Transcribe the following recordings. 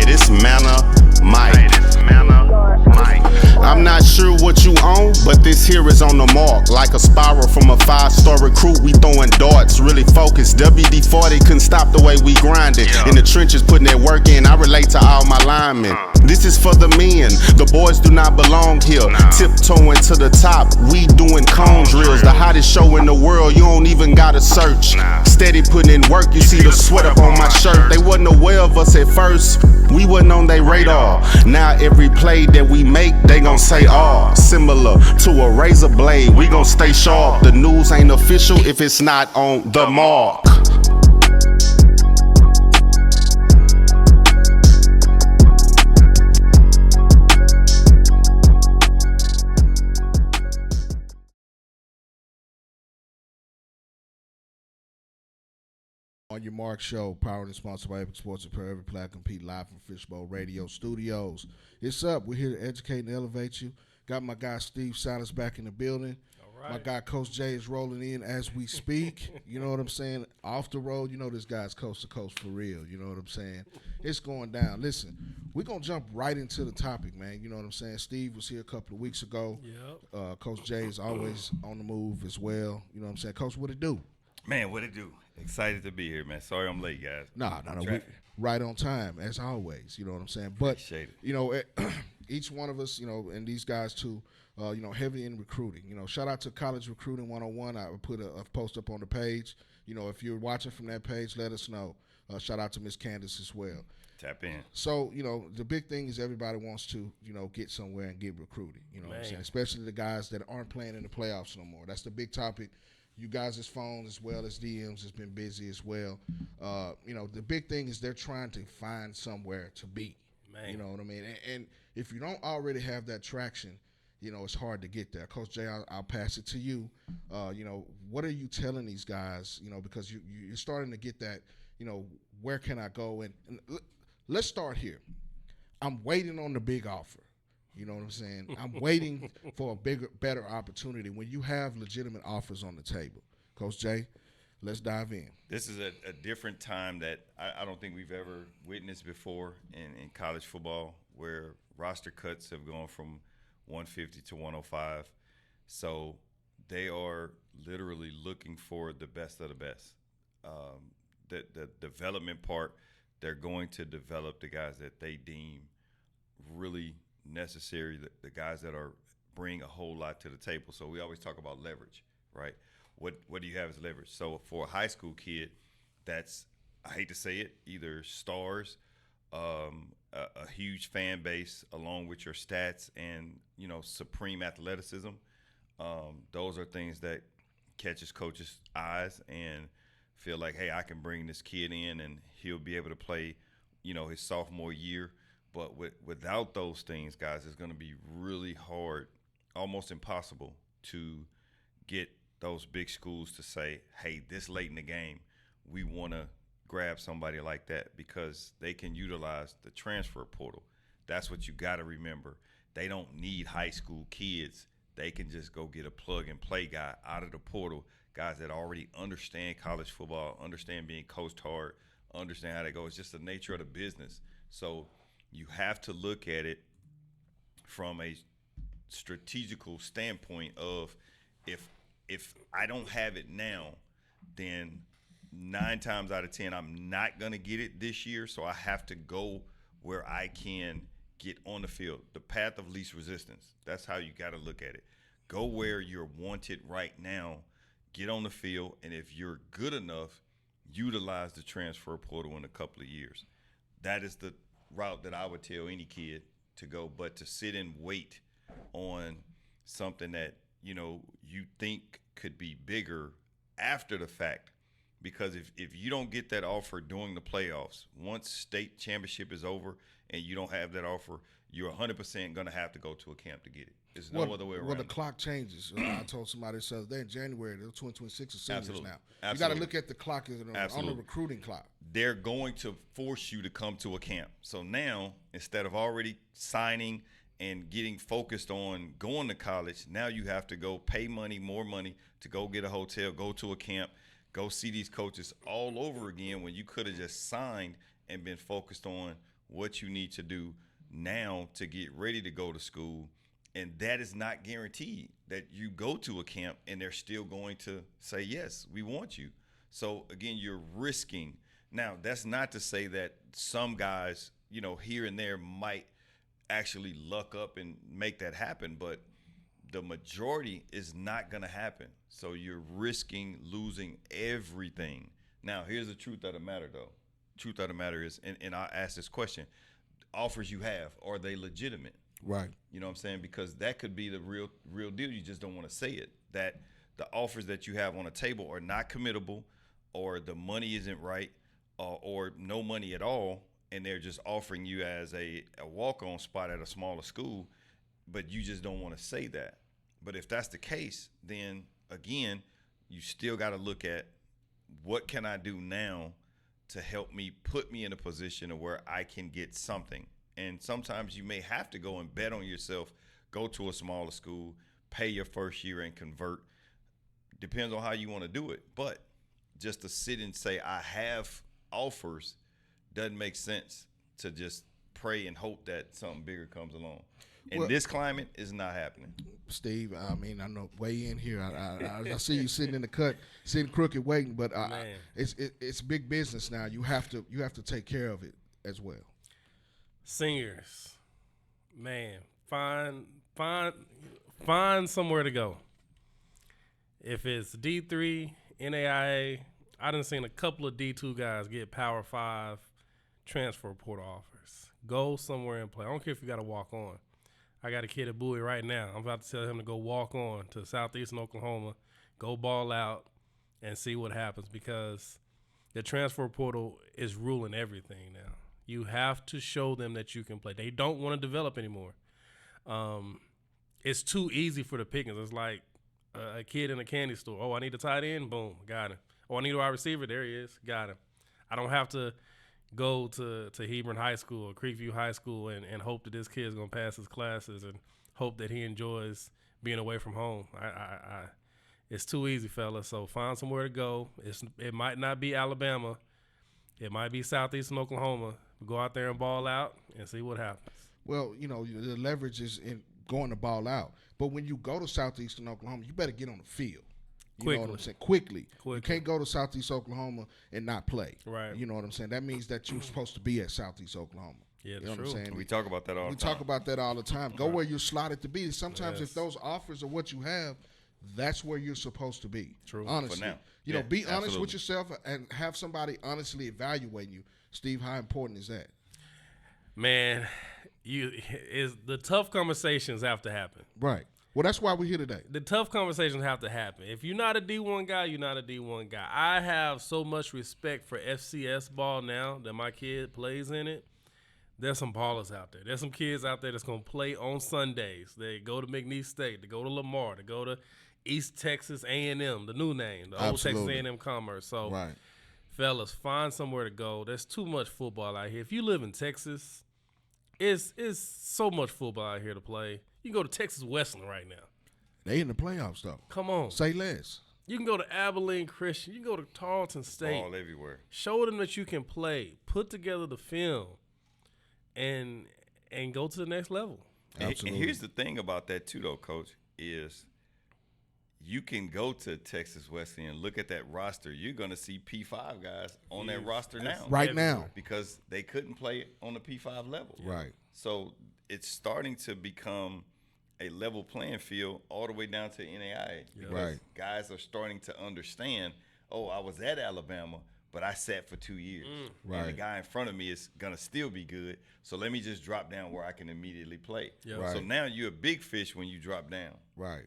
Hey, this manna Mike. I'm not sure what you own, but this here is on the mark. Like a spiral from a 5-star recruit, we throwing darts, really focused. WD-40 couldn't stop the way we grinded. In the trenches, putting that work in, I relate to all my linemen. This is for the men, the boys do not belong here. Tiptoeing to the top, we doing cone drills. The hottest show in the world, you don't even gotta search. Steady putting in work, you see the sweat up on my shirt. They wasn't aware of us at first, we wasn't on their radar. Now every play that we make, they gon' say similar to a razor blade, we gon' stay sharp. The news ain't official if it's not on the mark. On Your Mark Show, powered and sponsored by Epic Sports Apparel, every player compete live from Fishbowl Radio Studios. It's up. We're here to educate and elevate you. Got my guy Steve Sallis back in the building. All right. My guy Coach Jay is rolling in as we speak. You know what I'm saying? Off the road, you know this guy's coast to coast for real. You know what I'm saying? It's going down. Listen, we're going to jump right into the topic, man. You know what I'm saying? Steve was here a couple of weeks ago. Yep. Coach Jay is always on the move as well. You know what I'm saying? Coach, what it do? Man, what it do? Excited to be here, man. Sorry I'm late, guys. No. Right on time, as always. You know what I'm saying? But, you know, each one of us, you know, and these guys too, you know, heavy in recruiting. You know, shout out to College Recruiting 101. I put a post up on the page. You know, if you're watching from that page, let us know. Shout out to Miss Candace as well. Tap in. So, you know, the big thing is everybody wants to, you know, get somewhere and get recruited. You know what I'm saying? Especially the guys that aren't playing in the playoffs no more. That's the big topic. You guys' phones as well as DMs has been busy as well. You know, the big thing is they're trying to find somewhere to be. Man. You know what I mean? And if you don't already have that traction, you know, it's hard to get there. Coach Jay, I'll pass it to you. You know, what are you telling these guys, you know, because you're starting to get that, you know, where can I go? And let's start here. I'm waiting on the big offer. You know what I'm saying? I'm waiting for a better opportunity when you have legitimate offers on the table. Coach Jay, let's dive in. This is a different time that I don't think we've ever witnessed before in college football, where roster cuts have gone from 150 to 105. So they are literally looking for the best of the best. The development part, they're going to develop the guys that they deem really necessary, the guys that are bring a whole lot to the table. So we always talk about leverage, right? What do you have as leverage? So for a high school kid, that's, I hate to say it, either stars, a huge fan base along with your stats and, you know, supreme athleticism. Those are things that catches coaches' eyes and feel like, hey, I can bring this kid in and he'll be able to play, you know, his sophomore year. But without those things, guys, it's going to be really hard, almost impossible to get those big schools to say, hey, this late in the game, we want to grab somebody like that, because they can utilize the transfer portal. That's what you got to remember. They don't need high school kids. They can just go get a plug-and-play guy out of the portal, guys that already understand college football, understand being coached hard, understand how they go. It's just the nature of the business. So you have to look at it from a strategical standpoint of if I don't have it now, then 9 times out of 10 I'm not going to get it this year, so I have to go where I can get on the field. The path of least resistance. That's how you got to look at it. Go where you're wanted right now, get on the field, and if you're good enough, utilize the transfer portal in a couple of years. That is the route that I would tell any kid to go. But to sit and wait on something that, you know, you think could be bigger after the fact, because if you don't get that offer during the playoffs, once state championship is over and you don't have that offer, you're 100% going to have to go to a camp to get it. There's no other way around. Well, the clock changes. I told somebody this other day in January, the 2026 is seniors Absolutely. now. Absolutely. You got to look at the clock on the recruiting clock. They're going to force you to come to a camp. So now, instead of already signing and getting focused on going to college, now you have to go pay money, more money, to go get a hotel, go to a camp, go see these coaches all over again, when you could have just signed and been focused on what you need to do now to get ready to go to school. And that is not guaranteed that you go to a camp and they're still going to say, yes, we want you. So again, you're risking. Now, that's not to say that some guys, here and there might actually luck up and make that happen, but the majority is not going to happen. So you're risking losing everything. Now, here's the truth of the matter, though. Truth of the matter is, and I ask this question, offers you have, are they legitimate? Right. You know what I'm saying? Because that could be the real deal. You just don't want to say it. That the offers that you have on the table are not committable, or the money isn't right, or no money at all, and they're just offering you as a walk-on spot at a smaller school, but you just don't want to say that. But if that's the case, then, again, you still got to look at what can I do now to help me put me in a position of where I can get something. And sometimes you may have to go and bet on yourself, go to a smaller school, pay your first year and convert. Depends on how you want to do it. But just to sit and say, I have offers, doesn't make sense. To just pray and hope that something bigger comes along. And this climate is not happening. Steve, I mean, I know way in here. I see you sitting in the cut, sitting crooked, waiting. But it's big business now. You have to take care of it as well. Seniors, man, find somewhere to go. If it's D3, NAIA, I done seen a couple of D2 guys get Power 5 transfer portal offers. Go somewhere and play. I don't care if you got to walk on. I got a kid at Bowie right now. I'm about to tell him to go walk on to Southeastern Oklahoma, go ball out, and see what happens, because the transfer portal is ruling everything now. You have to show them that you can play. They don't want to develop anymore. It's too easy for the pickings. It's like a kid in a candy store. Oh, I need a tight end. Boom, got him. Oh, I need a wide receiver. There he is. Got him. I don't have to go to Hebron High School or Creekview High School and hope that this kid's going to pass his classes and hope that he enjoys being away from home. It's too easy, fellas. So find somewhere to go. It might not be Alabama. It might be Southeastern Oklahoma. Go out there and ball out and see what happens. Well, the leverage is in going to ball out. But when you go to Southeastern Oklahoma, you better get on the field. You know what I'm saying? Quickly. You can't go to Southeast Oklahoma and not play. Right. You know what I'm saying? That means that you're supposed to be at Southeast Oklahoma. Yeah, you know true. what I'm saying? We talk about that all the time. We talk about that all the time. Go where you're slotted to be. Sometimes if those offers are what you have, that's where you're supposed to be. True. Honestly. For now. Be honest with yourself and have somebody honestly evaluating you. Steve, how important is that? Man, the tough conversations have to happen. Right. Well, that's why we're here today. The tough conversations have to happen. If you're not a D1 guy, you're not a D1 guy. I have so much respect for FCS ball now that my kid plays in it. There's some ballers out there. There's some kids out there that's going to play on Sundays. They go to McNeese State. They go to Lamar. They go to East Texas A&M, the new name, the old Texas A&M Commerce. So, right. Fellas, find somewhere to go. There's too much football out here. If you live in Texas, it's so much football out here to play. You can go to Texas Wesleyan right now. They in the playoffs, though. Come on. Say less. You can go to Abilene Christian. You can go to Tarleton State. All everywhere. Show them that you can play. Put together the film and go to the next level. Absolutely. And here's the thing about that, too, though, Coach, is you can go to Texas Wesleyan and look at that roster. You're going to see P5 guys on that roster now. Right now. Because they couldn't play on the P5 level. Right. So it's starting to become a level playing field all the way down to NAIA. Right. Guys are starting to understand, oh, I was at Alabama, but I sat for 2 years. Right. And the guy in front of me is going to still be good, so let me just drop down where I can immediately play. Yep. Right. So now you're a big fish when you drop down. Right.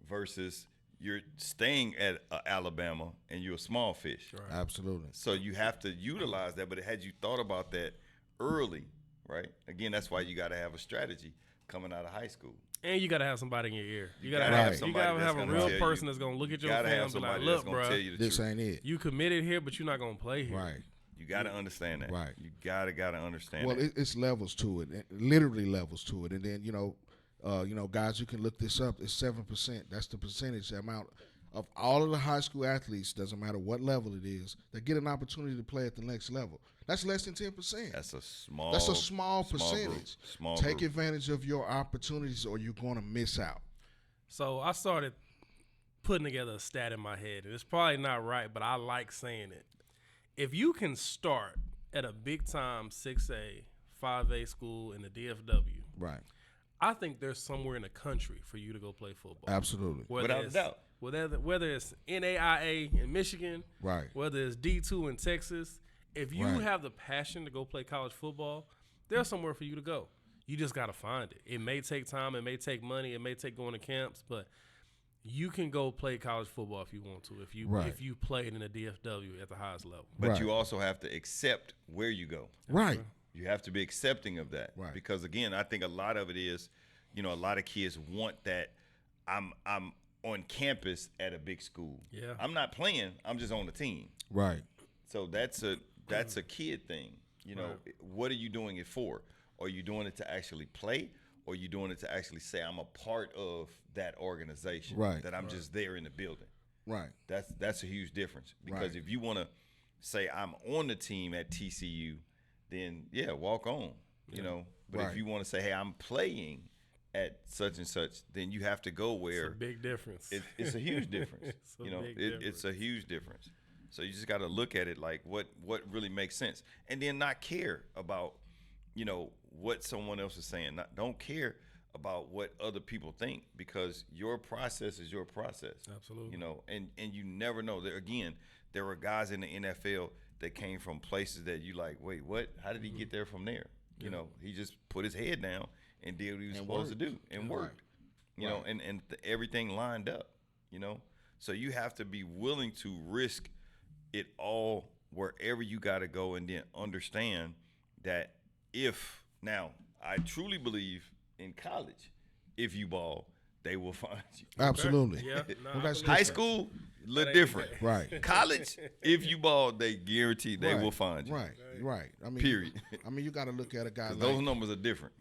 Versus you're staying at Alabama and you're a small fish. Right. Absolutely. So you have to utilize that, but had you thought about that early, right? Again, that's why you got to have a strategy coming out of high school. And you got to have somebody in your ear. You got to gotta have a real person that's going to look at your film and be like, look, bro, this ain't it. you committed here, but you're not going to play here. Right. You got to understand that. Right. You got to understand well, that. it's levels to it, literally levels to it. And then, guys, you can look this up. It's 7%. That's the percentage, the amount of all of the high school athletes, doesn't matter what level it is, that get an opportunity to play at the next level. That's less than 10%. That's a small percentage. Small Take group. advantage of your opportunities or you're going to miss out. So I started putting together a stat in my head, and it's probably not right, but I like saying it. If you can start at a big-time 6A, 5A school in the DFW, Right. I think there's somewhere in the country for you to go play football. Absolutely. Without a doubt. Whether it's NAIA in Michigan, Right. whether it's D2 in Texas, if you Right. have the passion to go play college football, there's somewhere for you to go. You just got to find it. It may take time. It may take money. It may take going to camps, but you can go play college football if you want to, if you played in the DFW at the highest level. But Right. you also have to accept where you go. Right. You have to be accepting of that. Right. Because, again, I think a lot of it is, a lot of kids want that I'm on campus at a big school. Yeah. I'm not playing. I'm just on the team. Right. So that's a kid thing. What are you doing it for? Are you doing it to actually play, or are you doing it to actually say I'm a part of that organization? Right. That I'm just there in the building. Right. That's a huge difference. Because Right. if you want to say I'm on the team at TCU, then yeah, walk on. But Right. if you want to say, hey, I'm playing at such and such, then you have to go where It's a big difference. it's a huge difference. It's a big difference. It's a huge difference. So you just got to look at it like what really makes sense, and then not care about what someone else is saying. Don't care about what other people think, because your process is your process. Absolutely. And you never know. There were guys in the NFL that came from places that you like, wait, what? How did he get there from there? He just put his head down and did what he was supposed to do and worked. And everything lined up. So you have to be willing to risk it all wherever you got to go, and then understand that now I truly believe in college, if you ball, they will find you. Absolutely. Yeah. Well, that's High different. school, a little different. Right. College, if you ball, they guarantee they Right. will find you. Right. I mean, Period. you got to look at a guy like, Those numbers are different.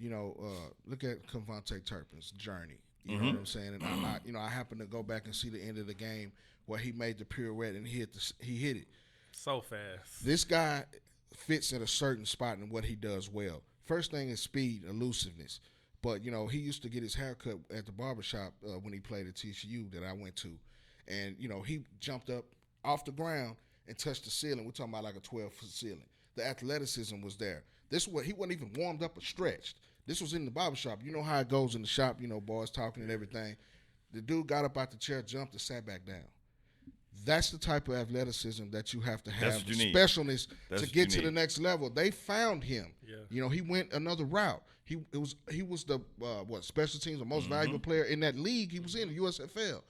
look at Cavante Turpin's journey. You Mm-hmm. know what I'm saying? And I happened to go back and see the end of the game where he made the pirouette and he hit it. So fast. This guy fits at a certain spot in what he does well. First thing is speed, elusiveness. But, he used to get his haircut at the barbershop when he played at TCU that I went to. And, he jumped up off the ground and touched the ceiling. We're talking about like a 12-foot ceiling. The athleticism was there. He wasn't even warmed up or stretched. This was in the barbershop. You know how it goes in the shop, boys talking and everything. The dude got up out the chair, jumped, and sat back down. That's the type of athleticism that you have to have, That's what you need. specialness That's to what get you to the need. next level. They found him. Yeah. He went another route. He was the special teams, the most valuable player in that league he was in, the USFL.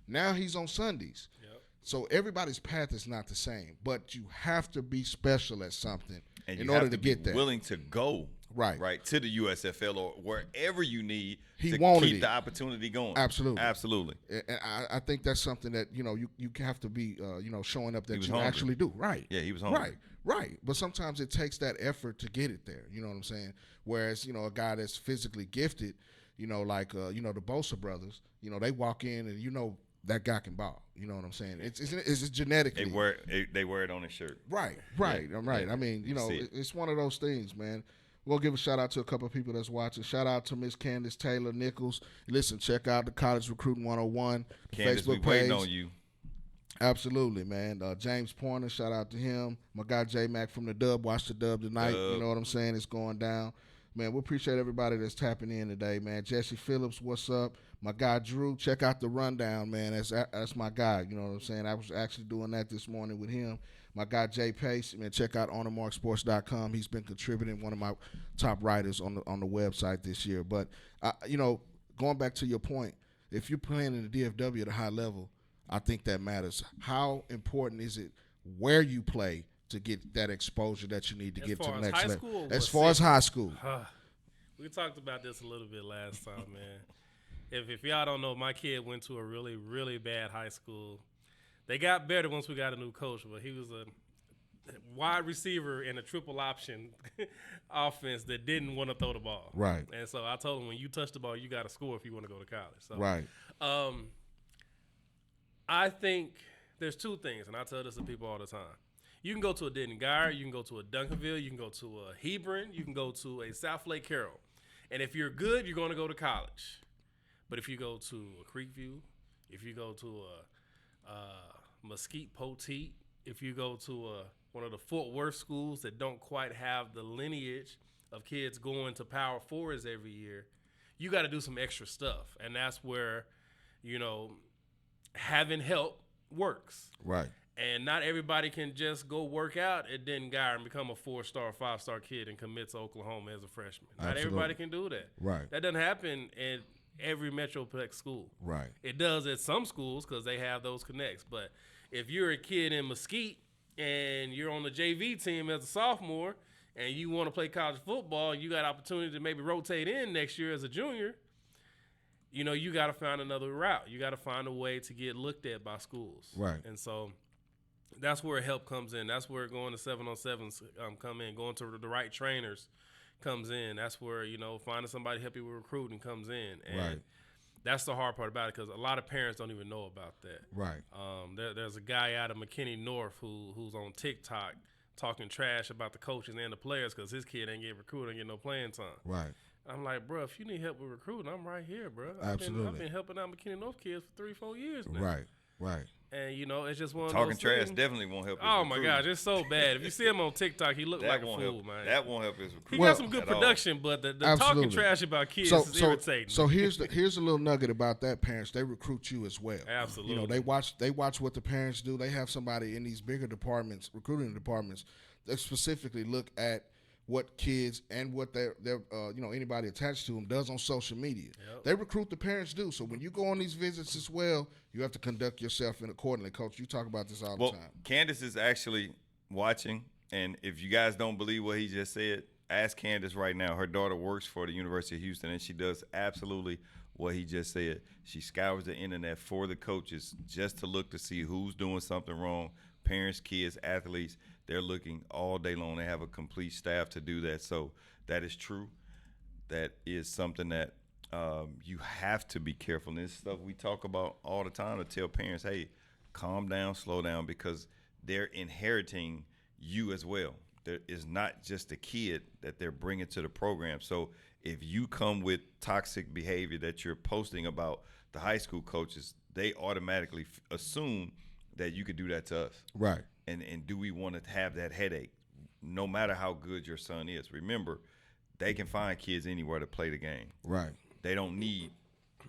Now he's on Sundays. Yep. So everybody's path is not the same, but you have to be special at something And in you order have to to get be there. willing to go Right. to the USFL or wherever you need He to wanted keep it. the opportunity going. Absolutely. And I think that's something that you have to be showing up that was you hungry. actually do. Right. Yeah, he was hungry. Right. But sometimes it takes that effort to get it there. You know what I'm saying? Whereas a guy that's physically gifted, like the Bosa brothers, they walk in and that guy can ball. You know what I'm saying? It's genetically. They wear it on his shirt. Right. I'm right. I mean, see it. it's one of those things, man. We'll give a shout out to a couple of people that's watching. Shout out to Miss Candace Taylor Nichols. Listen, check out the College Recruiting 101 Candace, Facebook we page. waiting on you. Absolutely, man. James Pointer, shout out to him. My guy J Mac from the Dub. Watch the Dub tonight. You know what I'm saying? It's going down. Man, we appreciate everybody that's tapping in today, man. Jesse Phillips, what's up? My guy Drew, check out the rundown, man. That's my guy. You know what I'm saying? I was actually doing that this morning with him. My guy Jay Pace, man, check out OnTheMarkSports.com. He's been contributing, one of my top writers on the website this year. But going back to your point, if you're playing in the DFW at a high level, I think that matters. How important is it where you play to get that exposure that you need to get to the next level? As far as high school. We talked about this a little bit last time, man. If y'all don't know, my kid went to a really, really bad high school. They got better once we got a new coach, but he was a wide receiver in a triple option offense that didn't want to throw the ball. Right. And so I told him, when you touch the ball, you got to score if you want to go to college. So, Right. I think there's two things, and I tell this to people all the time. You can go to a Denton Guyer, you can go to a Duncanville, you can go to a Hebron, you can go to a South Lake Carroll. And if you're good, you're going to go to college. But if you go to a Creekview, if you go to a Mesquite Poteet, if you go to one of the Fort Worth schools that don't quite have the lineage of kids going to Power Fours every year, you got to do some extra stuff. And that's where, having help works. Right. And not everybody can just go work out at Denton Guyer and become a 4-star, 5-star kid and commit to Oklahoma as a freshman. Absolutely. Not everybody can do that. Right. That doesn't happen at every Metroplex school. Right. It does at some schools because they have those connects. But if you're a kid in Mesquite and you're on the JV team as a sophomore and you want to play college football, you got opportunity to maybe rotate in next year as a junior, you got to find another route. You got to find a way to get looked at by schools. Right. And so that's where help comes in. That's where going to 7-on-7s come in. Going to the right trainers comes in. That's where, finding somebody to help you with recruiting comes in. And Right. that's the hard part about it because a lot of parents don't even know about that. Right. There's a guy out of McKinney North who's on TikTok talking trash about the coaches and the players because his kid ain't getting recruited and get no playing time. Right. I'm like, bro, if you need help with recruiting, I'm right here, bro. Absolutely. I've been helping out McKinney North kids for 3-4 years now. Right. Right. And, it's just one of Talking those trash things. definitely won't help. Oh, my gosh, it's so bad. If you see him on TikTok, he look That like a won't fool, help. man. That won't help his He recruiting. got some good at all. production, but the talking Absolutely. trash about kids is irritating. So here's a little nugget about that, parents. They recruit you as well. Absolutely. They watch what the parents do. They have somebody in these bigger departments, recruiting departments, that specifically look at what kids and what their anybody attached to them does on social media. Yep. They recruit the parents do. So when you go on these visits as well, you have to conduct yourself in accordingly. Coach, you talk about this all the time. Candace is actually watching, and if you guys don't believe what he just said, ask Candace right now. Her daughter works for the University of Houston, and she does absolutely what he just said. She scours the internet for the coaches just to look to see who's doing something wrong. Parents, kids, athletes, they're looking all day long. They have a complete staff to do that. So that is true. That is something that you have to be careful. And this stuff we talk about all the time to tell parents, hey, calm down, slow down, because they're inheriting you as well. There is not just a kid that they're bringing to the program. So if you come with toxic behavior that you're posting about the high school coaches, they automatically assume that you could do that to us. Right. And do we want to have that headache no matter how good your son is? Remember, they can find kids anywhere to play the game. Right. They don't need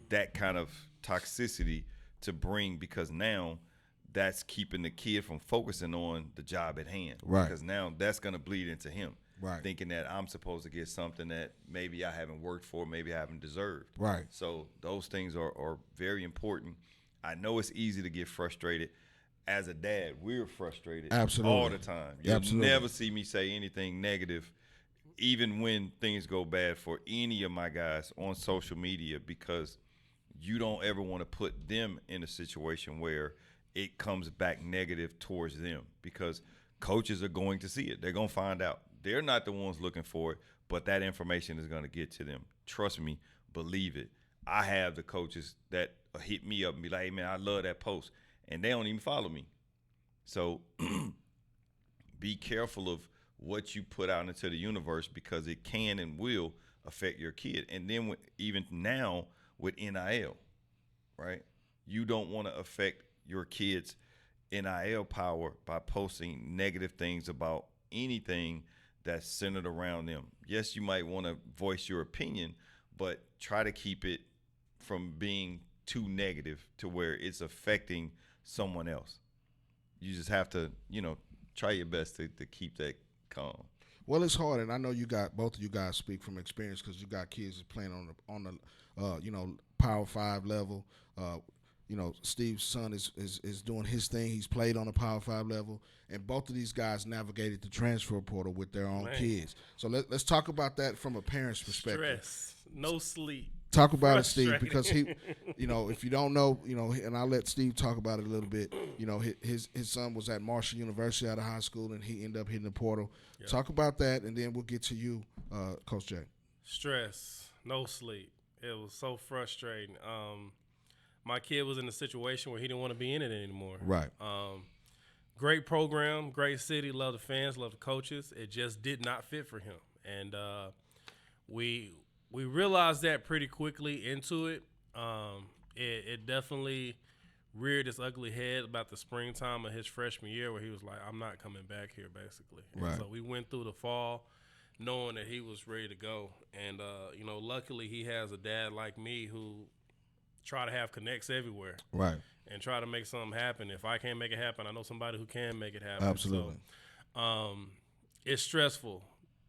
that kind of toxicity to bring, because now that's keeping the kid from focusing on the job at hand. Right. Because now that's going to bleed into him. Right. Thinking that I'm supposed to get something that maybe I haven't worked for, maybe I haven't deserved. Right. So those things are very important. I know it's easy to get frustrated. As a dad, we're frustrated Absolutely. all the time. You'll Absolutely. never see me say anything negative, even when things go bad for any of my guys on social media, because you don't ever want to put them in a situation where it comes back negative towards them, because coaches are going to see it. They're going to find out. They're not the ones looking for it, but that information is going to get to them. Trust me, believe it. I have the coaches that hit me up and be like, hey, man, I love that post. And they don't even follow me. So be careful of what you put out into the universe, because it can and will affect your kid. And then even now with NIL, right? You don't want to affect your kid's NIL power by posting negative things about anything that's centered around them. Yes, you might want to voice your opinion, but try to keep it from being too negative to where it's affecting someone else. You just have to, try your best to keep that calm. Well, it's hard, and I know both of you guys speak from experience, because you got kids that's playing on the Power 5 level. Steve's son is doing his thing. He's played on the Power 5 level, and both of these guys navigated the transfer portal with their own kids. So let's talk about that from a parent's perspective. Stress, no sleep. Talk about it, Steve, because he, if you don't know, and I'll let Steve talk about it a little bit. His son was at Marshall University out of high school, and he ended up hitting the portal. Yep. Talk about that, and then we'll get to you, Coach Jay. Stress, no sleep. It was so frustrating. my kid was in a situation where he didn't want to be in it anymore. Right. Great program, great city, love the fans, love the coaches. It just did not fit for him. And we realized that pretty quickly into it. It definitely reared its ugly head about the springtime of his freshman year where he was like, I'm not coming back here, basically. Right. And so we went through the fall knowing that he was ready to go. And, luckily he has a dad like me who try to have connects everywhere. Right. And try to make something happen. If I can't make it happen, I know somebody who can make it happen. Absolutely. So, it's stressful.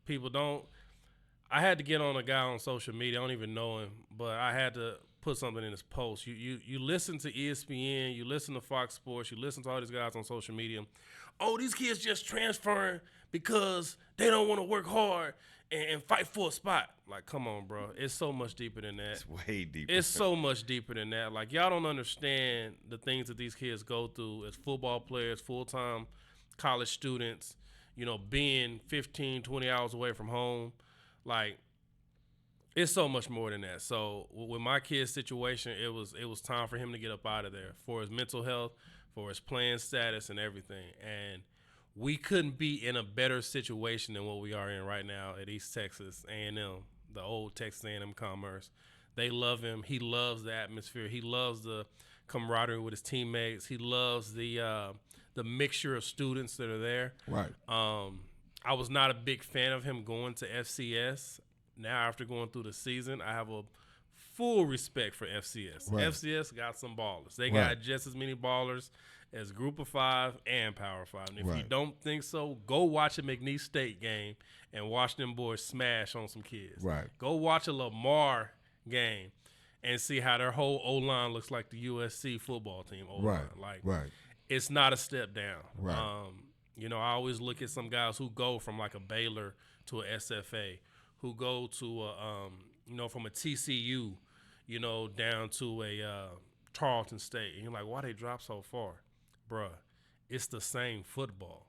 People don't – I had to get on a guy on social media. I don't even know him, but I had to put something in his post. You listen to ESPN, you listen to Fox Sports, you listen to all these guys on social media. Oh, these kids just transferring because they don't want to work hard and fight for a spot. Like, come on, bro. It's so much deeper than that. It's way deeper. It's so much deeper than that. Like, y'all don't understand the things that these kids go through as football players, full-time college students, being 15, 20 hours away from home. Like, it's so much more than that. So, with my kid's situation, it was time for him to get up out of there for his mental health, for his playing status and everything. And we couldn't be in a better situation than what we are in right now at East Texas A&M, the old Texas A&M Commerce. They love him. He loves the atmosphere. He loves the camaraderie with his teammates. He loves the mixture of students that are there. Right. I was not a big fan of him going to FCS. Now, after going through the season, I have a full respect for FCS. Right. FCS got some ballers. They got just as many ballers as Group of 5 and Power 5. And if you don't think so, go watch a McNeese State game and watch them boys smash on some kids. Right. Go watch a Lamar game and see how their whole O-line looks like the USC football team O-line. Like, it's not a step down. Right. I always look at some guys who go from like a Baylor to a SFA, who go to from a TCU, down to a Tarleton State. And you're like, why they drop so far? Bruh, it's the same football.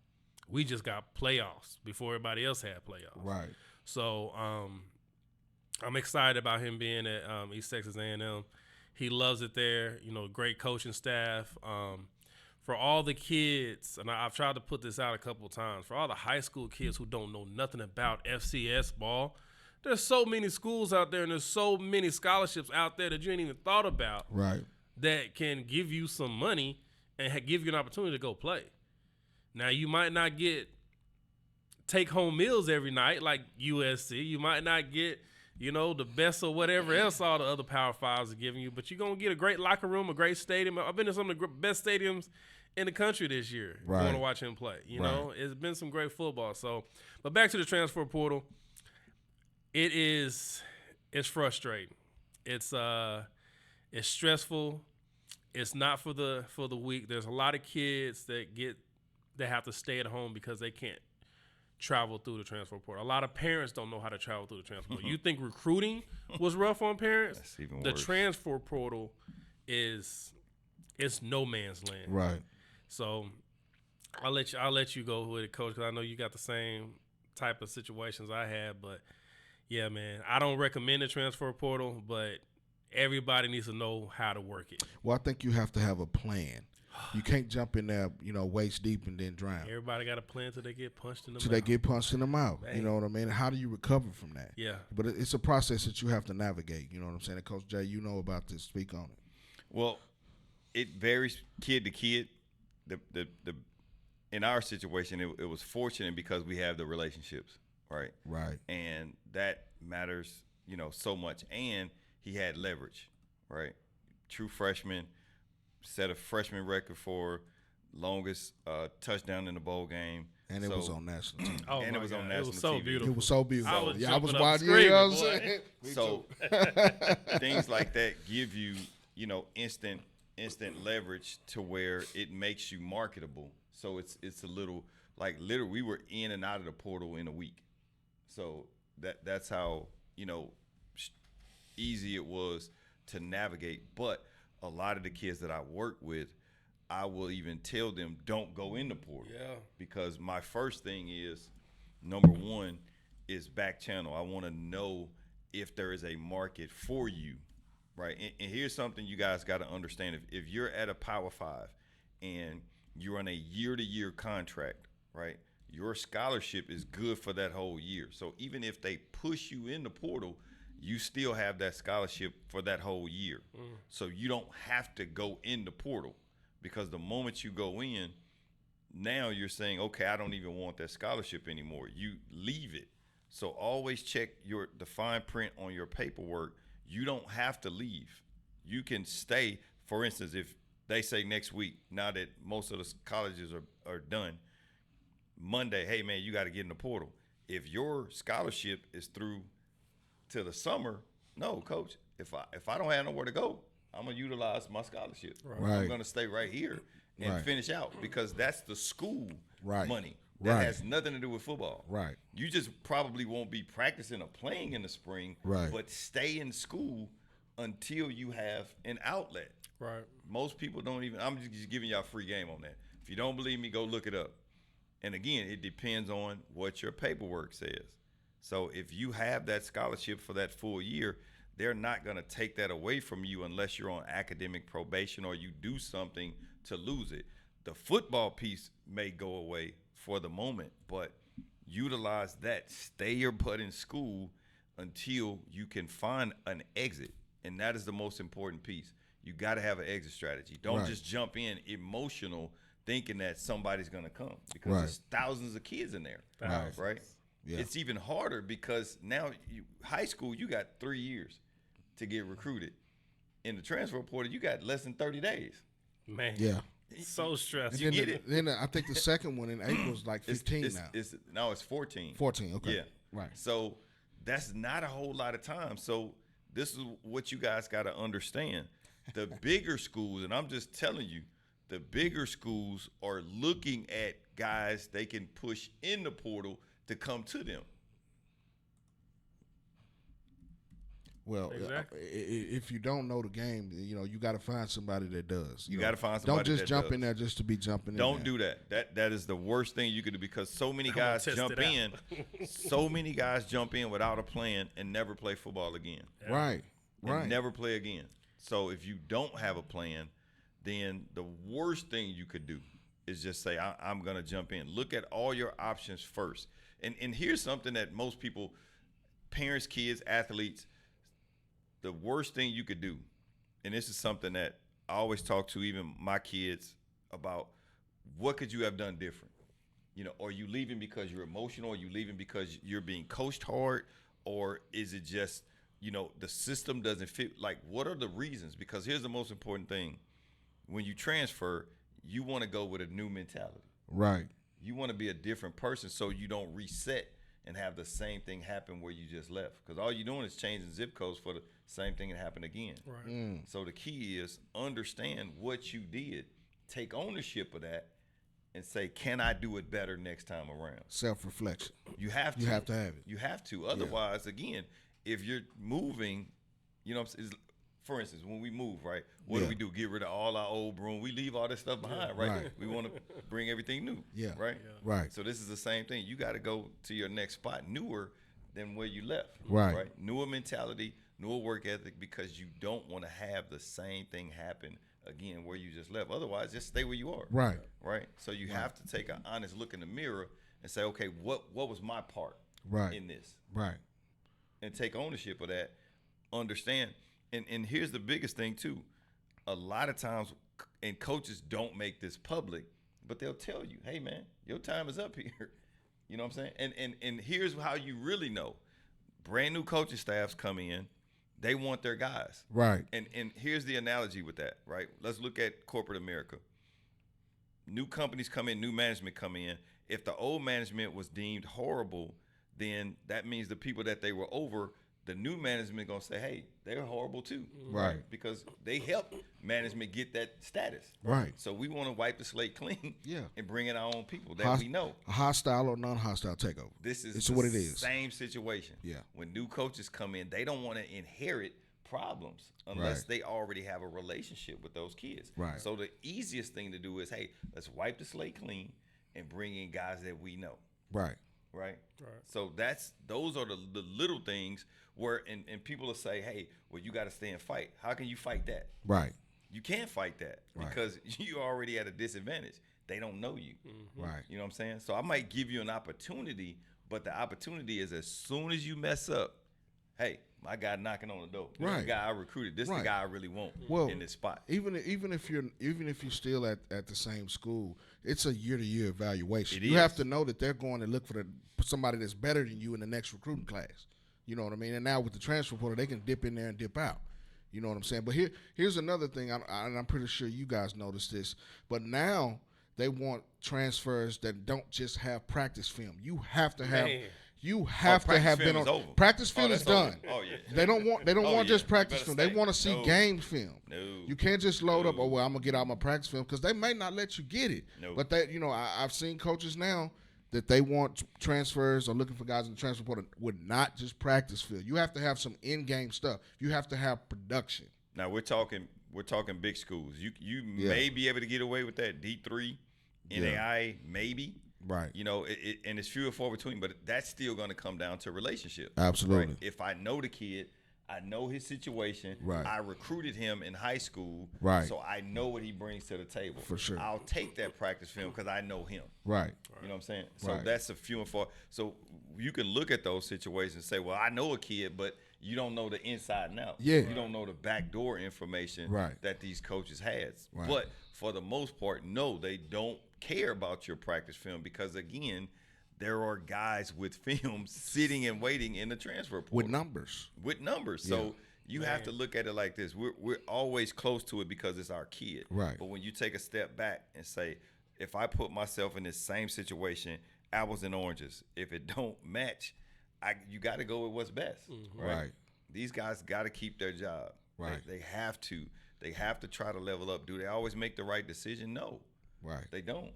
We just got playoffs before everybody else had playoffs. Right. So I'm excited about him being at East Texas A&M. He loves it there. Great coaching staff. For all the kids, and I've tried to put this out a couple of times, for all the high school kids who don't know nothing about FCS ball, there's so many schools out there and there's so many scholarships out there that you ain't even thought about that can give you some money and give you an opportunity to go play. Now, you might not get take-home meals every night like USC. You might not get, the best or whatever else all the other Power Fives are giving you, but you're going to get a great locker room, a great stadium. I've been to some of the best stadiums in the country this year going to watch him play. It's been some great football. So, but back to the transfer portal. It's frustrating. It's stressful. It's not for the weak. There's a lot of kids that have to stay at home because they can't travel through the transfer portal. A lot of parents don't know how to travel through the transfer portal. You think recruiting was rough on parents? That's even the worse. Transfer portal it's no man's land. Right. So I'll let you go with it, Coach, because I know you got the same type of situations I had. But yeah, man, I don't recommend the transfer portal, but everybody needs to know how to work it. Well, I think you have to have a plan. You can't jump in there, waist deep and then drown. Everybody got a plan till they get punched in the mouth. Till they get punched in the mouth. Man. You know what I mean? How do you recover from that? Yeah. But it's a process that you have to navigate. You know what I'm saying? And Coach Jay, you know about this. Speak on it. Well, it varies kid to kid. The in our situation, it was fortunate because we have the relationships, right? Right. And that matters, so much. And he had leverage, right? True freshman. Set a freshman record for longest touchdown in the bowl game. And it was on national TV. Oh, and it was God. on national It was so TV. beautiful. It was so beautiful. I was I was jumping up watching. screaming, You know what I'm boy. saying? Me So too. things like that give you, instant leverage to where it makes you marketable. So it's a little like literally we were in and out of the portal in a week. So that's how easy it was to navigate. But a lot of the kids that I work with, I will even tell them, don't go in the portal. Yeah. Because my first thing is, number one, is back channel. I want to know if there is a market for you, right? And here's something you guys got to understand. If you're at a Power 5 and you're on a year-to-year contract, right, your scholarship is good for that whole year. So even if they push you in the portal, you still have that scholarship for that whole year. So you don't have to go in the portal, because the moment you go in, now you're saying, okay, I don't even want that scholarship anymore. You leave it. So always check the fine print on your paperwork. You don't have to leave. You can stay. For instance, if they say next week, now that most of the colleges are done, Monday, hey man, you got to get in the portal. If your scholarship is through to the summer, no, coach. If I don't have nowhere to go, I'm gonna utilize my scholarship. Right. I'm gonna stay right here and Right. finish out, because that's the school Right. money. That Right. has nothing to do with football. Right. You just probably won't be practicing or playing in the spring. Right. But stay in school until you have an outlet. Right. Most people don't even. I'm just giving y'all free game on that. If you don't believe me, go look it up. And again, it depends on what your paperwork says. So if you have that scholarship for that full year, they're not going to take that away from you unless you're on academic probation or you do something to lose it. The football piece may go away for the moment, but utilize that. Stay your butt in school until you can find an exit. And that is the most important piece. You got to have an exit strategy. Don't Right. just jump in emotional thinking that somebody's going to come, because Right. there's thousands of kids in there. Thousands. Right? Yeah. It's even harder because now high school, you got 3 years to get recruited. In the transfer portal, you got less than 30 days. Man. Yeah. So stressful. You get it. Then I think the second one in April is like 15 now. It's 14. 14, okay. Yeah. Right. So that's not a whole lot of time. So this is what you guys got to understand. The bigger schools, and I'm just telling you, the bigger schools are looking at guys they can push in the portal to come to them. Well, Exactly. if you don't know the game, you got to find somebody that does. You got to find somebody Don't just that jump does. in there just to be jumping in Don't there. do that. That is the worst thing you could do, because so many gonna guys test jump it out. in. So many guys jump in without a plan and never play football again. Right. And Right. never play again. So if you don't have a plan, then the worst thing you could do is just say, I'm going to jump in. Look at all your options first. And here's something that most people, parents, kids, athletes, the worst thing you could do, and this is something that I always talk to even my kids about, what could you have done different? Are you leaving because you're emotional? Are you leaving because you're being coached hard? Or is it just, the system doesn't fit? Like, what are the reasons? Because here's the most important thing. When you transfer, you want to go with a new mentality. Right. You want to be a different person so you don't reset and have the same thing happen where you just left. Because all you're doing is changing zip codes for the same thing that happened again. Right. So the key is understand what you did, take ownership of that, and say, can I do it better next time around? Self-reflection. You have to. You have to have it. You have to. Otherwise, again, if you're moving, for instance, when we move, right, what Yeah. do? Get rid of all our old broom. We leave all this stuff behind, right? Right. We want to bring everything new, Yeah. right? Right. So this is the same thing. You got to go to your next spot newer than where you left, Right. Newer mentality, newer work ethic, because you don't want to have the same thing happen again where you just left. Otherwise, just stay where you are. Right. Right. So you have to take an honest look in the mirror and say, okay, what was my part Right. in this? Right. And take ownership of that. Understand. And here's the biggest thing too. A lot of times, and coaches don't make this public, but they'll tell you, hey man, your time is up here. You know what I'm saying? And here's how you really know. Brand new coaching staffs come in, they want their guys. Right. And here's the analogy with that, right? Let's look at corporate America. New companies come in, new management come in. If the old management was deemed horrible, then that means the people that they were over, the new management gonna say, hey, they're horrible too. Right. Because they helped management get that status. Right. So we want to wipe the slate clean, Yeah. and bring in our own people that we know. A hostile or non-hostile takeover. This is It's what it is. Same situation. Yeah. When new coaches come in, they don't want to inherit problems unless Right. they already have a relationship with those kids. Right. So the easiest thing to do is, hey, let's wipe the slate clean and bring in guys that we know. Right. Right. So those are the little things where and people will say, hey, well, you got to stay and fight. How can you fight that? Right. You can't fight that because you're already at a disadvantage. They don't know you. Right. You know what I'm saying? So I might give you an opportunity, but the opportunity is as soon as you mess up, hey, my guy knocking on the door. This is the guy I recruited. This is the guy I really want in this spot. Even if you're still at the same school, it's a year-to-year evaluation. You have to know that they're going to look for somebody that's better than you in the next recruiting class. You know what I mean? And now with the transfer portal, they can dip in there and dip out. You know what I'm saying? But here's another thing, and I'm pretty sure you guys noticed this, but now they want transfers that don't just have practice film. You have to have You have to have been on. Practice film is done. Oh yeah. They don't want just practice film. They want to see game film. No. You can't just load up. Oh well, I'm gonna get out my practice film because they may not let you get it. No. But that I've seen coaches now that they want transfers or looking for guys in the transfer portal with not just practice film. You have to have some in-game stuff. You have to have production. Now we're talking big schools. You may be able to get away with that D3, NAI maybe. Right. And it's few and far between, but that's still going to come down to relationship. Absolutely. Right? If I know the kid, I know his situation. Right. I recruited him in high school. Right. So I know what he brings to the table. For sure. I'll take that practice film because I know him. Right. You know what I'm saying? So Right. that's a few and far. So you can look at those situations and say, well, I know a kid, but you don't know the inside and out. Yeah. You don't know the backdoor information that these coaches has. Right. But for the most part, no, they don't care about your practice film because, again, there are guys with film sitting and waiting in the transfer portal. With numbers. So you have to look at it like this. We're always close to it because it's our kid. Right. But when you take a step back and say, if I put myself in this same situation, apples and oranges, if it don't match, you got to go with what's best. Mm-hmm. Right? Right. These guys got to keep their job. Right. They have to. They have to try to level up. Do they always make the right decision? No. Right. They don't.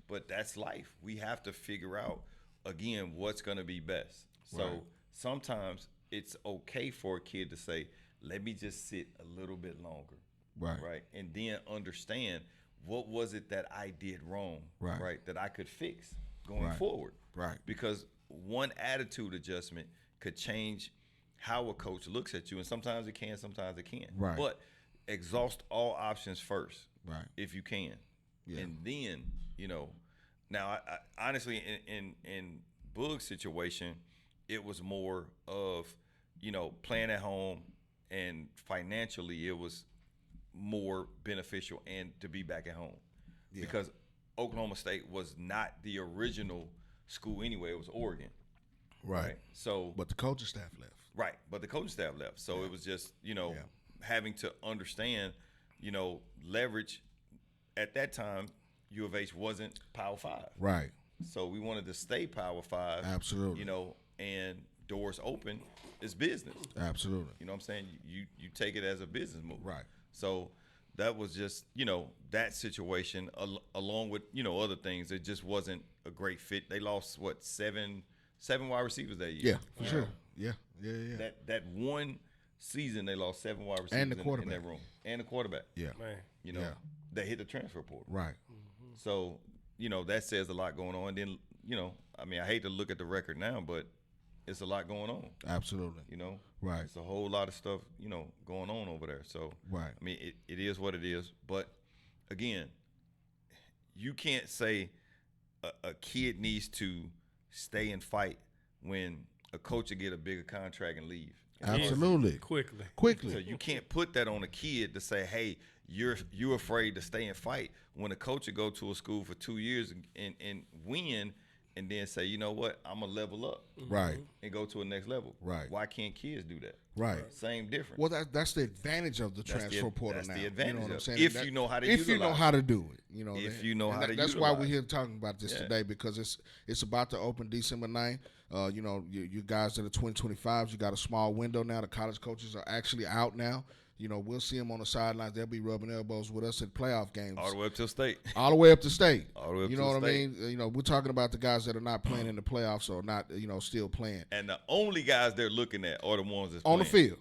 But that's life. We have to figure out, again, what's going to be best. So sometimes it's okay for a kid to say, let me just sit a little bit longer. Right. And then understand what was it that I did wrong. Right. That I could fix going forward. Right. Because one attitude adjustment could change how a coach looks at you. And sometimes it can, sometimes it can't. Right. But exhaust all options first. Right. If you can. Yeah. And then, now I honestly in Boog's situation, it was more of, playing at home, and financially it was more beneficial and to be back at home. Because Oklahoma State was not the original school anyway, it was Oregon. Right. So But the coaching staff left. Right, but the coaching staff left. So it was just, having to understand, leverage. At that time, U of H wasn't Power 5. Right. So we wanted to stay Power 5. Absolutely. And doors open is business. Absolutely. You know what I'm saying? You take it as a business move. Right. So that was just, that situation along with, other things. It just wasn't a great fit. They lost, seven wide receivers that year. Yeah, for sure. Yeah. That one season they lost 7 wide receivers And the quarterback. in that room. And the quarterback. Yeah. Man. They hit the transfer portal. Right. So, that says a lot going on. And then, I hate to look at the record now, but it's a lot going on. Absolutely. Right. It's a whole lot of stuff, going on over there. So, right. It is what it is. But, again, you can't say a kid needs to stay and fight when a coach will get a bigger contract and leave. Absolutely. Quickly. So you can't put that on a kid to say, hey, you're afraid to stay and fight when a coach will go to a school for 2 years and win and then say, you know what, I'm going to level up. Right. And go to a next level. Right. Why can't kids do that? Right. Same difference. Well, that's the advantage of the transfer portal now. That's the advantage. You know what I'm saying? If you know how to utilize it. If you know how to do it. If you know how to utilize it. That's why we're here talking about this today, because it's about to open December 9th. You guys that are 2025s, you got a small window now. The college coaches are actually out now. We'll see them on the sidelines. They'll be rubbing elbows with us at playoff games. All the way up to state. All the way up to state. All the way up you to know what state. I mean? We're talking about the guys that are not playing in the playoffs or not, still playing. And the only guys they're looking at are the ones that's on playing. the field.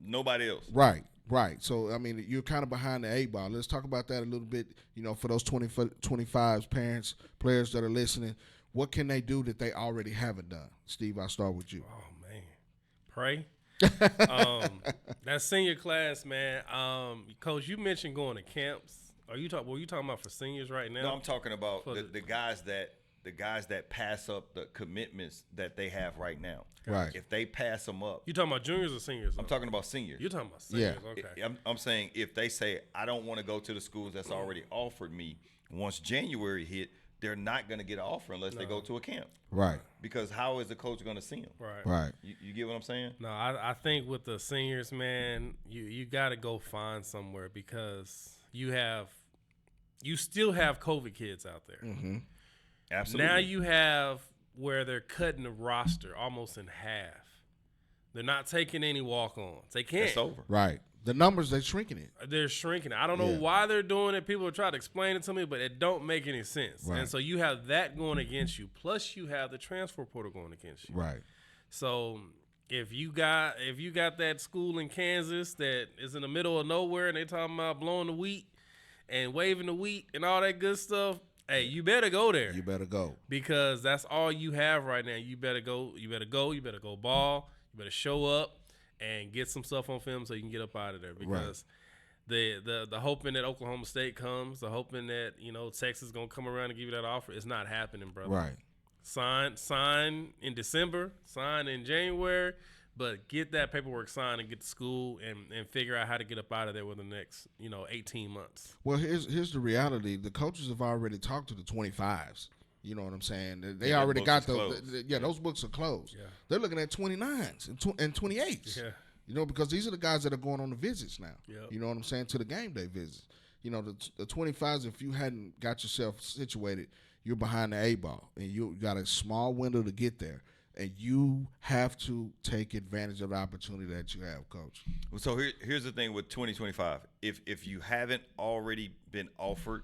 Nobody else. Right. So, you're kind of behind the 8 ball. Let's talk about that a little bit, for those 25s, parents, players that are listening. what can they do that they already haven't done? Steve, I'll start with you. Oh man, pray. That senior class, man. Coach, you mentioned going to camps. Were you talking about for seniors right now? No, I'm talking about the guys that pass up the commitments that they have right now. Right. If they pass them up. You talking about juniors or seniors? I'm talking about seniors. You're talking about seniors. Yeah. Okay. I'm saying if they say, I don't want to go to the schools that's already offered me, once January hit, they're not going to get an offer unless they go to a camp. Right. Because how is the coach going to see them? Right. You get what I'm saying? No, I think with the seniors, man, you got to go find somewhere because you still have COVID kids out there. Mm-hmm. Absolutely. Now you have where they're cutting the roster almost in half. They're not taking any walk-ons. They can't. It's over. Right. The numbers, they're shrinking it. They're shrinking. I don't know why they're doing it. People are trying to explain it to me, but it don't make any sense. Right. And so you have that going against you. Plus you have the transfer portal going against you. Right. So if you got that school in Kansas that is in the middle of nowhere and they talking about blowing the wheat and waving the wheat and all that good stuff, hey, you better go there. You better go. Because that's all you have right now. You better go. You better go ball. You better show up and get some stuff on film so you can get up out of there. Because the hoping that Oklahoma State comes, the hoping that Texas is gonna come around and give you that offer, it's not happening, brother. Right. Sign in December, sign in January, but get that paperwork signed and get to school and figure out how to get up out of there within the next 18 months. Well, here's the reality. The coaches have already talked to the 25s. You know what I'm saying? They already got those books are closed. Yeah. They're looking at 29s and 28s. Yeah. Because these are the guys that are going on the visits now. Yep. You know what I'm saying? To the game day visits. The 25s, if you hadn't got yourself situated, you're behind the 8-ball, and you got a small window to get there. And you have to take advantage of the opportunity that you have, Coach. So here's the thing with 2025. If you haven't already been offered,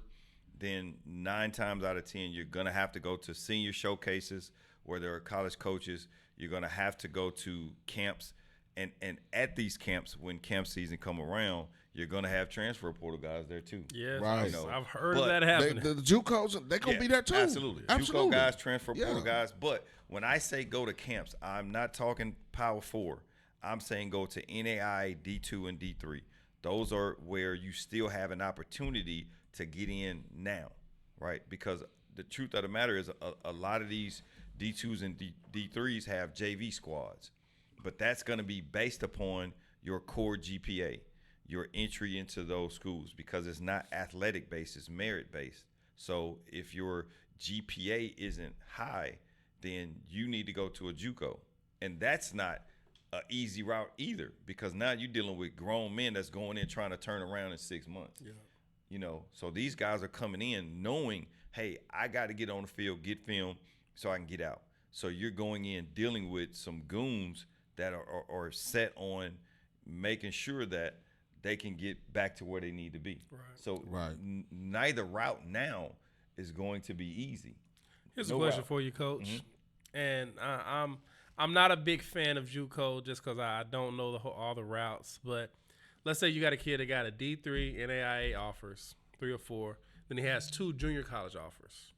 then 9 times out of 10, you're going to have to go to senior showcases where there are college coaches. You're going to have to go to camps. And at these camps, when camp season come around, you're going to have transfer portal guys there too. Yes, right. I've heard of that happening. The JUCOs, they're going to be there too. Absolutely. JUCO guys, transfer portal guys. But when I say go to camps, I'm not talking Power 4. I'm saying go to NAIA, D2, and D3. Those are where you still have an opportunity to get in now, right? Because the truth of the matter is a lot of these D2s and D3s have JV squads. But that's going to be based upon your core GPA, your entry into those schools, because it's not athletic based, it's merit based. So if your GPA isn't high, then you need to go to a JUCO. And that's not an easy route either, because now you're dealing with grown men that's going in trying to turn around in 6 months. Yeah. So these guys are coming in knowing, hey, I got to get on the field, get film so I can get out. So you're going in dealing with some goons that are set on making sure that they can get back to where they need to be. Right. So neither route now is going to be easy. Here's a question for you, Coach. Mm-hmm. And I'm not a big fan of JUCO just because I don't know all the routes. But let's say you got a kid that got a D3 NAIA offers, 3 or 4. Then he has 2 junior college offers.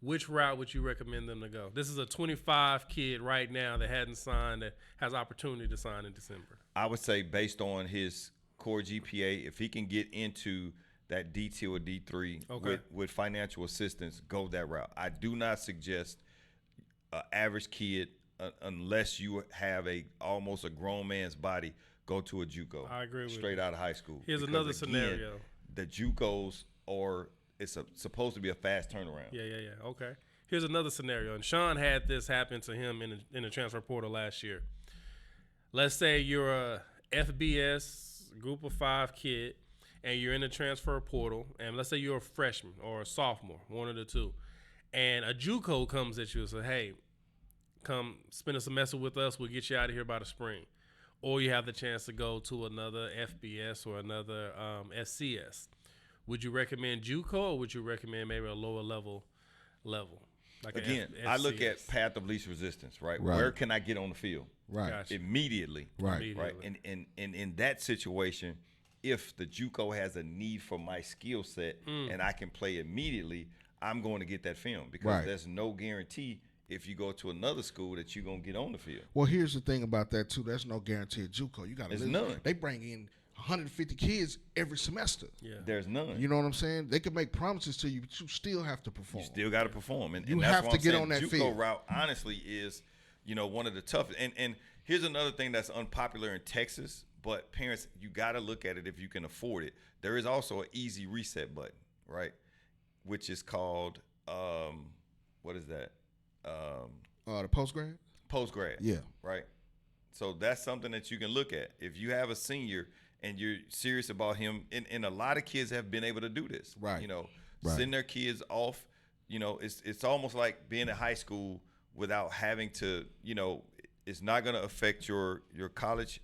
Which route would you recommend them to go? This is a 25 kid right now that hadn't signed, that has opportunity to sign in December. I would say based on his core GPA, if he can get into that D2 or D3 with financial assistance, go that route. I do not suggest an average kid, unless you have almost a grown man's body, go to a JUCO. I agree with you. Straight out of high school. Here's because, another scenario. The JUCOs are – it's supposed to be a fast turnaround. Yeah. Okay. Here's another scenario. And Sean had this happen to him in the transfer portal last year. Let's say you're a FBS group of 5 kid and you're in the transfer portal. And let's say you're a freshman or a sophomore, one of the two. And a JUCO comes at you and says, hey, come spend a semester with us. We'll get you out of here by the spring. Or you have the chance to go to another FBS or another SCS. Would you recommend JUCO or would you recommend maybe a lower level? Like again, I look at path of least resistance, right? Where can I get on the field? Right. Gotcha. Immediately. Right. Right. And in that situation, if the JUCO has a need for my skill set and I can play immediately, I'm going to get that film because Right. there's no guarantee if you go to another school that you're going to get on the field. Well, here's the thing about that too. There's no guarantee at JUCO. You got to There's none. They bring in 150 kids every semester. Yeah. There's none. You know what I'm saying? They can make promises to you, but you still have to perform. You still got to perform, and You that's have what to I'm get saying. on that JUCO field. route, honestly, is one of the toughest. And here's another thing that's unpopular in Texas, but parents, you got to look at it if you can afford it. There is also an easy reset button, right? Which is called what is that? The post-grad? Post-grad. Yeah. Right? So that's something that you can look at. If you have a senior and you're serious about him, and a lot of kids have been able to do this. Right. Right. Send their kids off. It's almost like being in high school without having to, it's not going to affect your college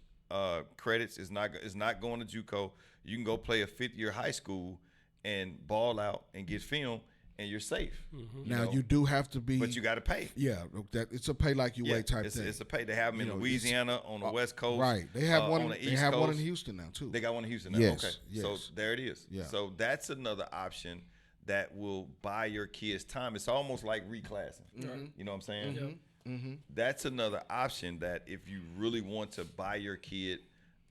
credits. It's not going to JUCO. You can go play a fifth-year high school and ball out and get film, and you're safe. Now you do have to be, but you got to pay. Yeah, it's a pay like you wait type thing. It's a pay. They have them in Louisiana, on the West Coast. Right. They have one. on the They East have one Coast. in Houston now too. They got one in Houston now. Yes, Okay. yes. So there it is. Yeah. So that's another option that will buy your kids time. It's almost like reclassing. You know what I'm saying? That's another option that if you really want to buy your kid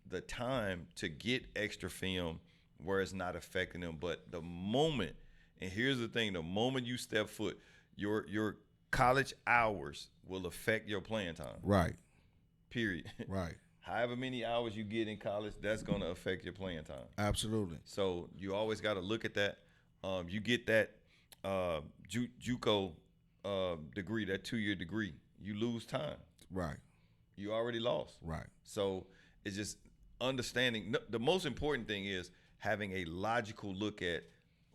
the time to get extra film where it's not affecting them. But the moment, and here's the thing, the moment you step foot, your college hours will affect your playing time. Right. Period. Right. However many hours you get in college, that's going to affect your playing time. Absolutely. So you always got to look at that. You get that JUCO degree, that 2-year degree, you lose time. Right. You already lost. Right. So it's just understanding. The most important thing is having a logical look at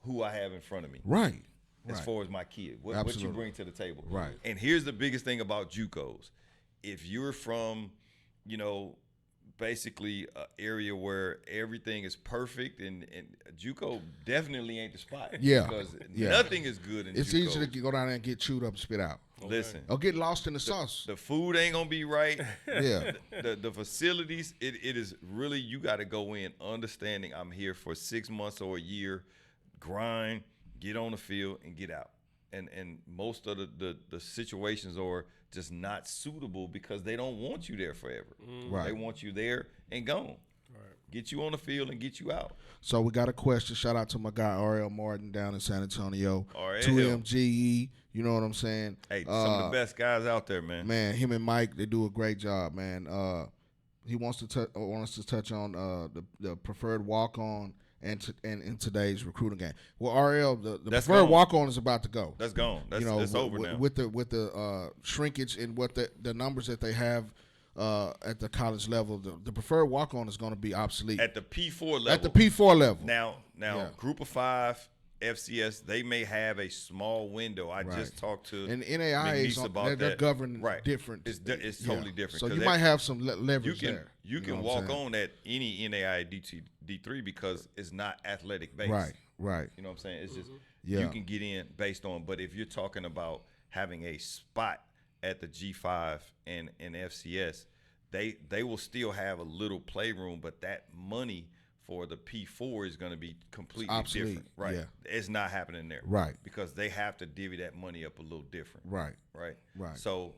who I have in front of me. Right. As Right. far as my kid, what you Absolutely. bring to the table. Right. And here's the biggest thing about JUCOs. If you're from, basically an area where everything is perfect, and JUCO definitely ain't the spot. Yeah. Because Yeah. nothing is good in It's JUCOs. easy to go down there and get chewed up and spit out. Listen, Or get lost in the sauce. the food ain't gonna be right. Yeah. The facilities, it is really, you got to go in understanding I'm here for 6 months or a year, grind, get on the field, and get out. And most of the situations are just not suitable because they don't want you there forever. Right. They want you there and gone. Get you on the field and get you out. So we got a question. Shout out to my guy RL Martin down in San Antonio. RL. 2MGE. You know what I'm saying? Hey, some of the best guys out there, man. Man, him and Mike, they do a great job, man. He wants us to touch on the preferred walk-on and in today's recruiting game. Well, RL, the That's preferred gone. walk-on is about to go. That's gone. That's over now. With the shrinkage and what the numbers that they have at the college level, the preferred walk-on is going to be obsolete. At the P4 level. At the P4 level. Now, Yeah. Group of 5, FCS, they may have a small window. I Right. just talked to And NAI is McNeese about they're that. governed Right. different. It's totally different. So 'cause you that- might have some leverage you can there. you know can what I'm walk saying? on at any NAI D3 because it's not athletic based. Right, right. You know what I'm saying? It's just Yeah. you can get in based on. But if you're talking about having a spot at the G5 and FCS, they will still have a little playroom, but that money for the P4 is going to be completely Obsolete, different. Right. yeah. It's not happening there. Right. Because they have to divvy that money up a little different. Right. Right. Right. So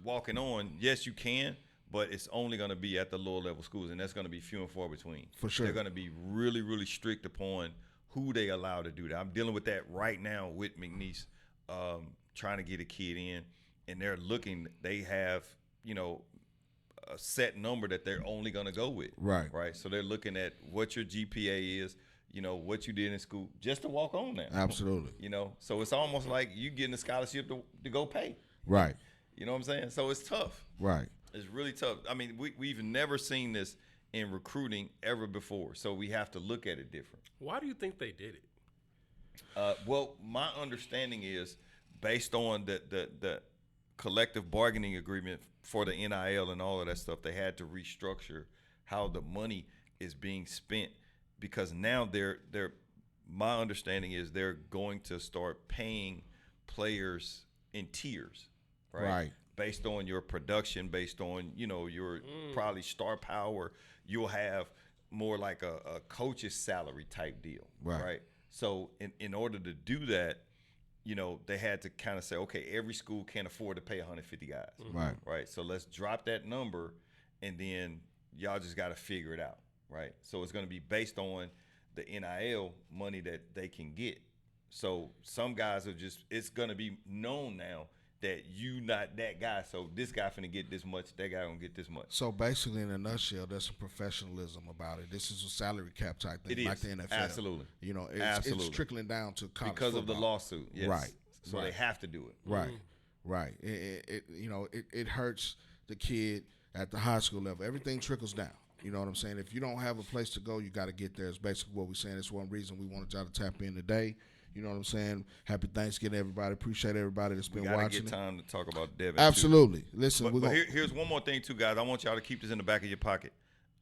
walking on, yes, you can, but it's only going to be at the lower level schools, and that's going to be few and far between. For sure. They're going to be really, really strict upon who they allow to do that. I'm dealing with that right now with McNeese, trying to get a kid in, and they're looking. They have, a set number that they're only going to go with. Right. Right. So they're looking at what your GPA is, what you did in school, just to walk on now. Absolutely. So it's almost like you getting a scholarship to go pay. Right. You know what I'm saying? So it's tough. Right. It's really tough. I mean, we've never seen this in recruiting ever before, so we have to look at it different. Why do you think they did it? Well, my understanding is based on the collective bargaining agreement for the NIL and all of that stuff, they had to restructure how the money is being spent because now my understanding is they're going to start paying players in tiers, right? Right. Based on your production, based on, your probably star power, you'll have more like a coach's salary type deal, Right. So in order to do that, they had to kind of say, okay, every school can't afford to pay 150 guys. Right. So let's drop that number, and then y'all just got to figure it out. Right. So it's going to be based on the NIL money that they can get. So some guys it's going to be known now that you not that guy. So this guy finna get this much, that guy gonna get this much. So basically, in a nutshell, there's some professionalism about it. This is a salary cap type thing, like the NFL. Absolutely. It's trickling down to college because football. of the lawsuit. Yes. Right. So they have to do it. Right. It hurts the kid at the high school level. Everything trickles down. You know what I'm saying? If you don't have a place to go, you got to get there. It's basically what we're saying. It's one reason we wanted y'all to tap in today. You know what I'm saying? Happy Thanksgiving, everybody. Appreciate everybody that's been watching. We gotta get time to talk about Devin. Absolutely. Too. Listen, but here's one more thing too, guys. I want y'all to keep this in the back of your pocket,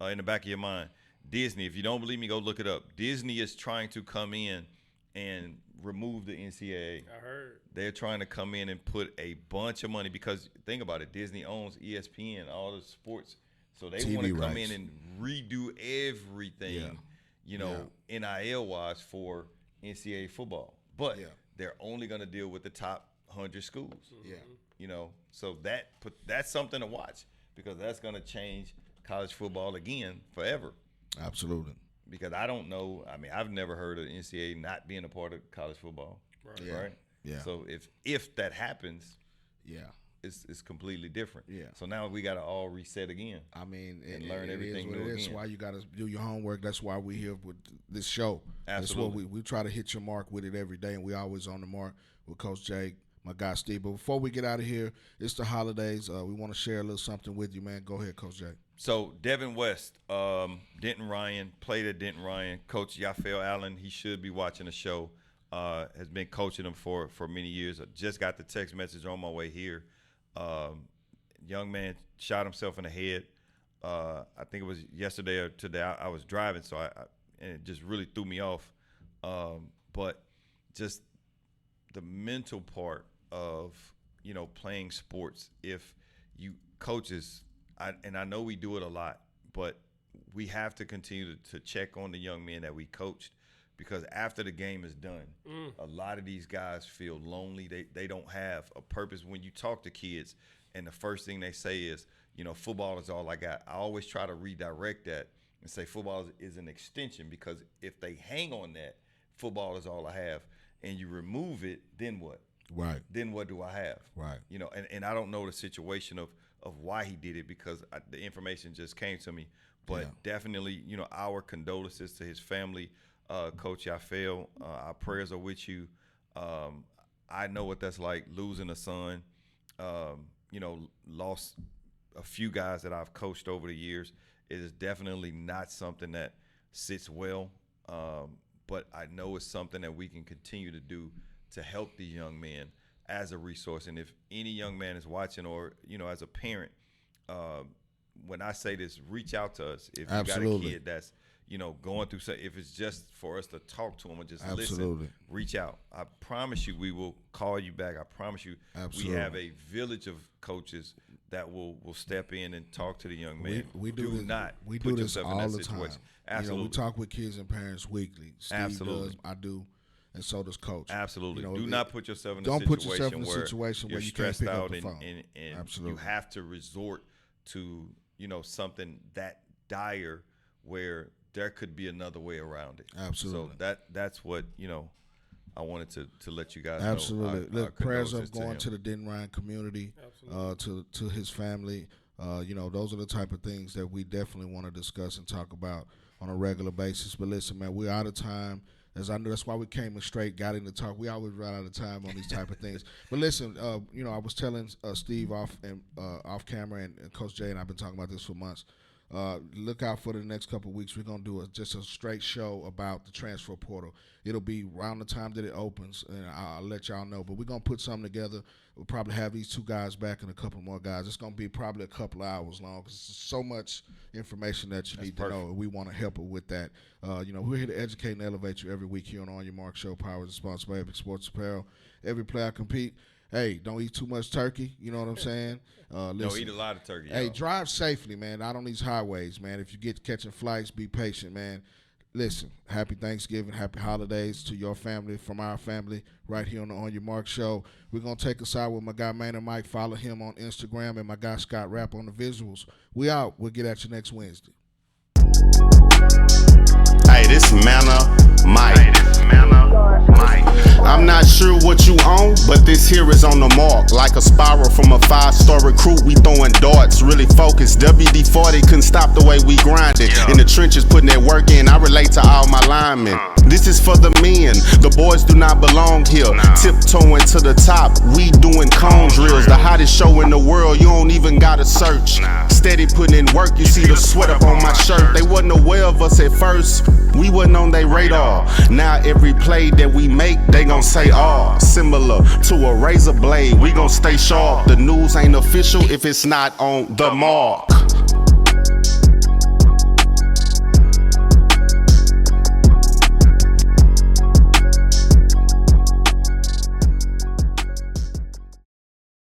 in the back of your mind. Disney, if you don't believe me, go look it up. Disney is trying to come in and remove the NCAA. I heard. They're trying to come in and put a bunch of money because think about it. Disney owns ESPN, all the sports, so they want to come in and redo everything. NIL wise for NCAA football, but they're only going to deal with the top 100 schools. So that's something to watch because that's going to change college football again forever. Absolutely. Because I don't know. I mean, I've never heard of NCAA not being a part of college football. Right. Yeah. So if that happens, it's completely different. Yeah. So now we got to all reset again. I mean, and learn everything new again. That's why you got to do your homework. That's why we're here with this show. Absolutely. That's what we try to hit your mark with it every day, and we always on the mark with Coach Jake, my guy Steve. But before we get out of here, it's the holidays. We want to share a little something with you, man. Go ahead, Coach Jake. So Devin West, Denton Ryan, played at Denton Ryan. Coach Yafael Allen, he should be watching the show. Has been coaching him for many years. I just got the text message on my way here. Young man shot himself in the head. I think it was yesterday or today. I was driving, so and it just really threw me off. But just the mental part of playing sports. If you coaches, and I know we do it a lot, but we have to continue to check on the young men that we coached. Because after the game is done, a lot of these guys feel lonely. They don't have a purpose. When you talk to kids, and the first thing they say is, football is all I got. I always try to redirect that and say football is an extension, because if they hang on that, football is all I have, and you remove it, then what? Right. Then what do I have? Right. And I don't know the situation of why he did it, because the information just came to me. But definitely, our condolences to his family. Coach Yafael, our prayers are with you. I know what that's like, losing a son. Lost a few guys that I've coached over the years. It is definitely not something that sits well, but I know it's something that we can continue to do to help these young men as a resource. And if any young man is watching, or as a parent, when I say this, reach out to us. If you got a kid that's going through something, if it's just for us to talk to them or just listen, reach out. I promise you we will call you back. I promise you we have a village of coaches that will step in and talk to the young man. We do this all the time. Absolutely. We talk with kids and parents weekly. Steve does, I do, and so does Coach. Absolutely. Do not put yourself in a situation where you stressed can't pick out up the phone. and you have to resort to something that dire where there could be another way around it. Absolutely. So that's what I wanted to let you guys know. Absolutely. Look, prayers up going to the Denton Ryan community, to his family. Those are the type of things that we definitely want to discuss and talk about on a regular basis. But listen, man, we're out of time. As I know, that's why we came in straight, got into talk. We always run out of time on these type of things. But listen, I was telling Steve off camera, and Coach Jay and I've been talking about this for months. Look out for the next couple of weeks. We're going to do just a straight show about the transfer portal. It'll be around the time that it opens, and I'll let y'all know. But we're going to put something together. We'll probably have these two guys back and a couple more guys. It's going to be probably a couple of hours long because there's so much information that you need to know, and we want to help with that. We're here to educate and elevate you every week here on Your Mark Show, powered and sponsored by Epic Sports Apparel. Every player compete. Hey, don't eat too much turkey. You know what I'm saying? No, eat a lot of turkey. Hey, drive safely, man. Out on these highways, man. If you get catching flights, be patient, man. listen, happy Thanksgiving, happy holidays to your family, from our family, right here on the On Your Mark show. We're going to take us out with my guy Maynard Mike. Follow him on Instagram, and my guy Scott Rapp on the visuals. We out. We'll get at you next Wednesday. Hey, this Manna Mike. I'm not sure what you own, but this here is on the mark. Like a spiral from a 5-star recruit, we throwing darts, really focused. WD-40 couldn't stop the way we grinded. In the trenches, putting that work in, I relate to all my linemen. This is for the men, the boys do not belong here. Tiptoeing to the top, we doing cone drills. The hottest show in the world, you don't even gotta search. Steady putting in work, you see the sweat up on my shirt. They wasn't aware of us at first, we wasn't on their radar. Now every play that we make, they gon' say, oh, similar to a razor blade, we gon' stay sharp. The news ain't official if it's not on the mark.